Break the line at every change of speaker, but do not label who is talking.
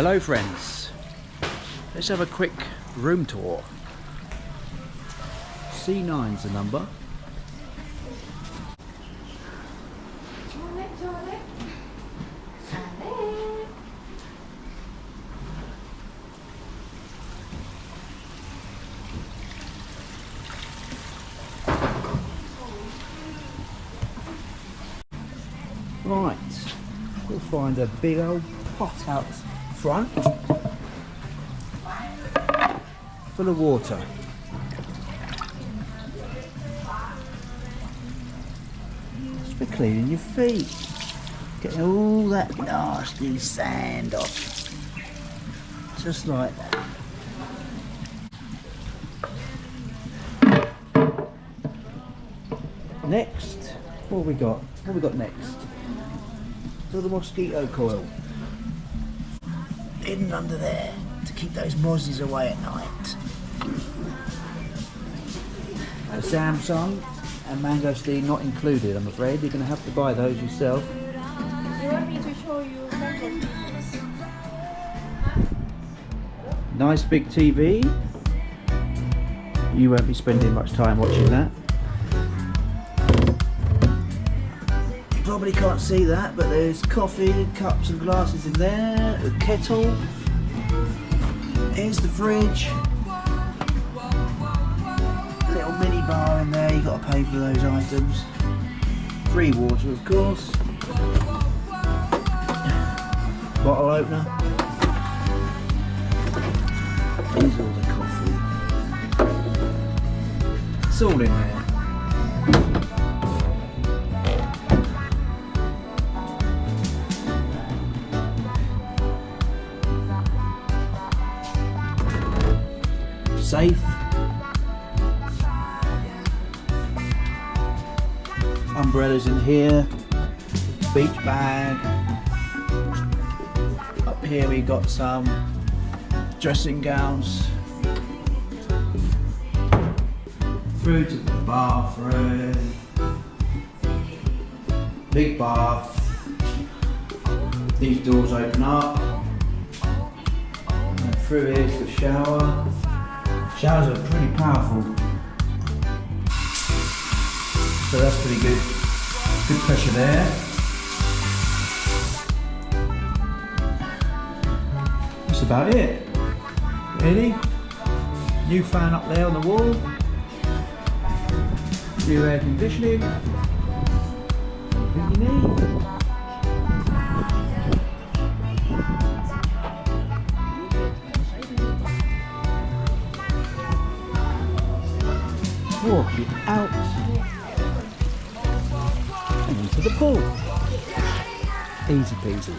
Hello friends, let's have a quick room tour. C9's the number. Right, we'll find a big old pot out front full of water. Just for cleaning your feet, getting all that nasty sand off, just like that. Next, what have we got? What have we got next? So the mosquito coil hidden under there to keep those mozzies away at night. The Samsung and mangosteen not included, I'm afraid. You're going to have to buy those yourself.
You want me to show you mangosteen?
Nice big TV. You won't be spending much time watching that. Probably can't see that, but there's coffee, cups and glasses in there, a kettle, here's the fridge, a little mini bar in there, you've got to pay for those items, free water of course, bottle opener, here's all the coffee, it's all in there. Safe, umbrellas in here, beach bag, up here we got some dressing gowns, through to the bathroom, big bath, these doors open up, and through here's the shower. Showers are pretty powerful, so that's pretty good. Good pressure there. That's about it, really. New fan up there on the wall. New air conditioning. Everything you need. Walk it out and into the pool. Easy peasy.